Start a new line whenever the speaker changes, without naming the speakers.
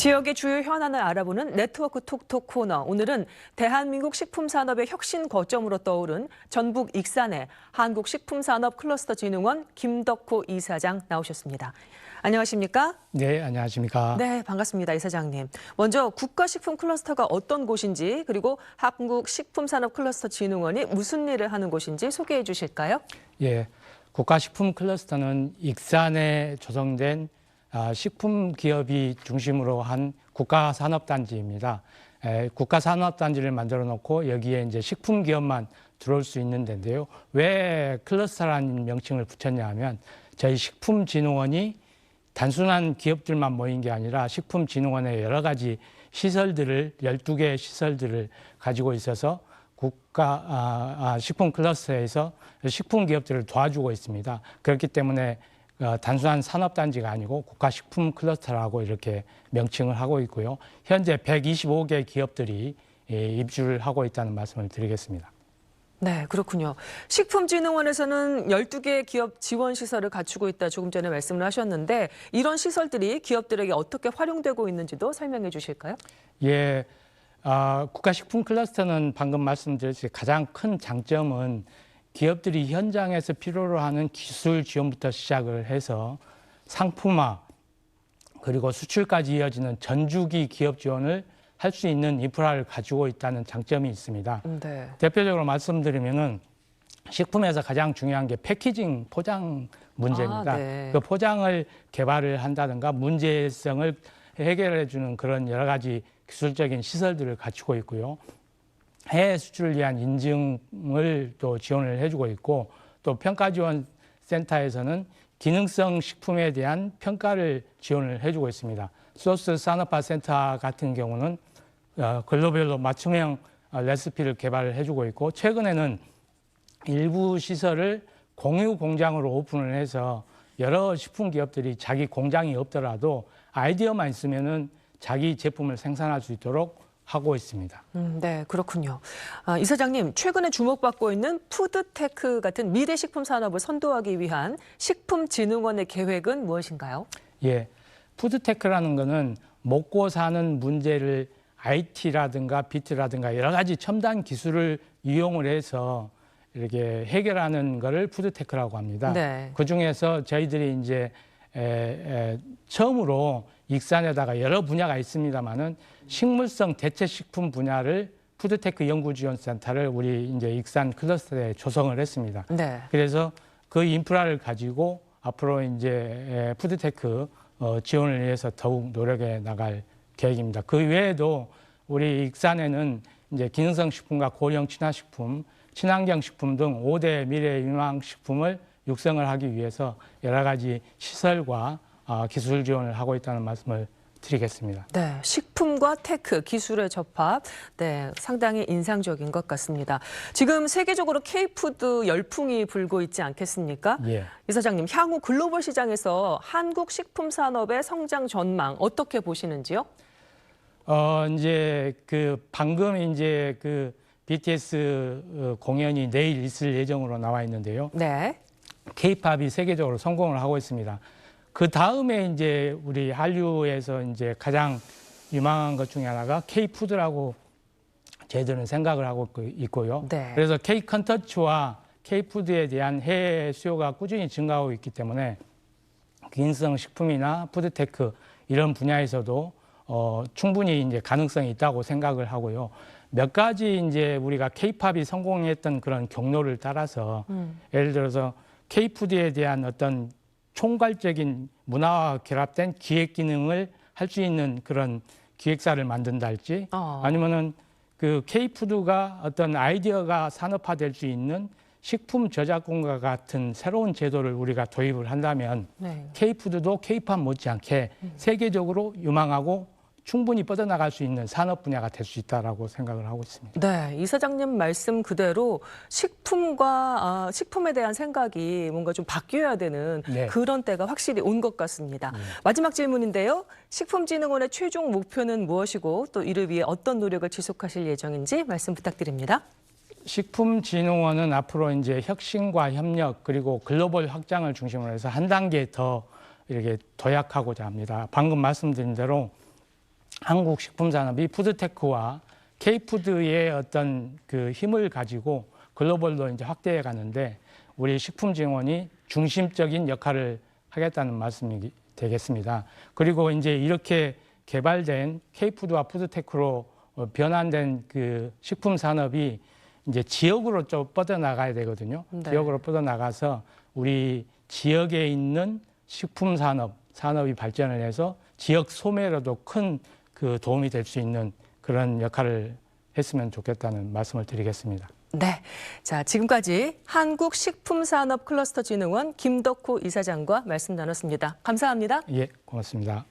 지역의 주요 현안을 알아보는 네트워크 톡톡 코너. 오늘은 대한민국 식품산업의 혁신 거점으로 떠오른 전북 익산의 한국식품산업클러스터진흥원 김덕호 이사장 나오셨습니다. 안녕하십니까?
네, 안녕하십니까?
네, 반갑습니다, 이사장님. 먼저 국가식품클러스터가 어떤 곳인지, 그리고 한국식품산업클러스터진흥원이 무슨 일을 하는 곳인지 소개해 주실까요?
예, 국가식품클러스터는 익산에 조성된 식품 기업이 중심으로 한 국가산업단지입니다. 국가산업단지를 만들어 놓고 여기에 이제 식품 기업만 들어올 수 있는 데인데요. 왜 클러스터라는 명칭을 붙였냐 하면 저희 식품진흥원이 단순한 기업들만 모인 게 아니라 식품진흥원의 여러 가지 시설들을 12개의 시설들을 가지고 있어서 국가 식품 클러스터에서 식품 기업들을 도와주고 있습니다. 그렇기 때문에 단순한 산업단지가 아니고 국가식품 클러스터라고 이렇게 명칭을 하고 있고요. 현재 125개 기업들이 입주를 하고 있다는 말씀을 드리겠습니다.
네, 그렇군요. 식품진흥원에서는 12개의 기업 지원 시설을 갖추고 있다 조금 전에 말씀을 하셨는데 이런 시설들이 기업들에게 어떻게 활용되고 있는지도 설명해 주실까요?
예, 국가식품 클러스터는 방금 말씀드렸듯이 가장 큰 장점은 기업들이 현장에서 필요로 하는 기술 지원부터 시작을 해서 상품화 그리고 수출까지 이어지는 전주기 기업 지원을 할 수 있는 인프라를 가지고 있다는 장점이 있습니다.
네.
대표적으로 말씀드리면은 식품에서 가장 중요한 게 패키징 포장 문제입니다.
네.
그 포장을 개발을 한다든가 문제성을 해결해 주는 그런 여러 가지 기술적인 시설들을 갖추고 있고요. 해외 수출을 위한 인증을 또 지원을 해주고 있고 또 평가지원센터에서는 기능성 식품에 대한 평가를 지원을 해주고 있습니다. 소스 산업화 센터 같은 경우는 글로벌로 맞춤형 레시피를 개발을 해주고 있고 최근에는 일부 시설을 공유 공장으로 오픈을 해서 여러 식품 기업들이 자기 공장이 없더라도 아이디어만 있으면은 자기 제품을 생산할 수 있도록 하고 있습니다.
네, 그렇군요. 이사장님, 최근에 주목받고 있는 푸드테크 같은 미래 식품 산업을 선도하기 위한 식품진흥원의 계획은 무엇인가요?
예, 푸드테크라는 거는 먹고 사는 문제를 IT라든가 비트라든가 여러 가지 첨단 기술을 이용을 해서 이렇게 해결하는 거를 푸드테크라고 합니다.
네.
그 중에서 저희들이 이제 처음으로 익산에다가 여러 분야가 있습니다만은 식물성 대체식품 분야를 푸드테크 연구지원센터를 우리 이제 익산 클러스터에 조성을 했습니다.
네.
그래서 그 인프라를 가지고 앞으로 이제 푸드테크 지원을 위해서 더욱 노력해 나갈 계획입니다. 그 외에도 우리 익산에는 이제 기능성 식품과 고령 친화식품, 친환경 식품 등 5대 미래 유망 식품을 육성을 하기 위해서 여러 가지 시설과 기술 지원을 하고 있다는 말씀을 드리겠습니다.
네, 식품과 테크, 기술의 접합, 네, 상당히 인상적인 것 같습니다. 지금 세계적으로 K푸드 열풍이 불고 있지 않겠습니까?
예.
이사장님, 향후 글로벌 시장에서 한국 식품 산업의 성장 전망 어떻게 보시는지요?
이제 방금 이제 BTS 공연이 내일 있을 예정으로 나와 있는데요.
네.
K-팝이 세계적으로 성공을 하고 있습니다. 그 다음에 이제 우리 한류에서 이제 가장 유망한 것 중에 하나가 K-푸드라고 저희들은 생각을 하고 있고요.
네.
그래서 K-컨텐츠와 K-푸드에 대한 해외 수요가 꾸준히 증가하고 있기 때문에 기능성 식품이나 푸드테크 이런 분야에서도 충분히 이제 가능성이 있다고 생각을 하고요. 몇 가지 이제 우리가 K-팝이 성공했던 그런 경로를 따라서 예를 들어서 K-푸드에 대한 어떤 총괄적인 문화와 결합된 기획 기능을 할 수 있는 그런 기획사를 만든다 할지 아니면은 K-푸드가 어떤 아이디어가 산업화될 수 있는 식품 저작권과 같은 새로운 제도를 우리가 도입을 한다면
네.
K-푸드도 K-팝 못지않게 세계적으로 유망하고 충분히 뻗어나갈 수 있는 산업 분야가 될 수 있다라고 생각을 하고 있습니다.
네, 이사장님 말씀 그대로 식품에 대한 생각이 뭔가 좀 바뀌어야 되는
네.
그런 때가 확실히 온 것 같습니다. 마지막 질문인데요. 식품진흥원의 최종 목표는 무엇이고 또 이를 위해 어떤 노력을 지속하실 예정인지 말씀 부탁드립니다.
식품진흥원은 앞으로 이제 혁신과 협력 그리고 글로벌 확장을 중심으로 해서 한 단계 더 이렇게 도약하고자 합니다. 방금 말씀드린 대로 한국 식품 산업이 푸드테크와 K푸드의 어떤 그 힘을 가지고 글로벌로 이제 확대해 가는데 우리 식품진흥원이 중심적인 역할을 하겠다는 말씀이 되겠습니다. 그리고 이제 이렇게 개발된 K푸드와 푸드테크로 변환된 그 식품 산업이 이제 지역으로 좀 뻗어나가야 되거든요.
네.
지역으로 뻗어나가서 우리 지역에 있는 식품 산업이 발전을 해서 지역 소매로도 큰 그 도움이 될 수 있는 그런 역할을 했으면 좋겠다는 말씀을 드리겠습니다.
네. 자, 지금까지 한국식품산업클러스터진흥원 김덕호 이사장과 말씀 나눴습니다. 감사합니다.
예, 고맙습니다.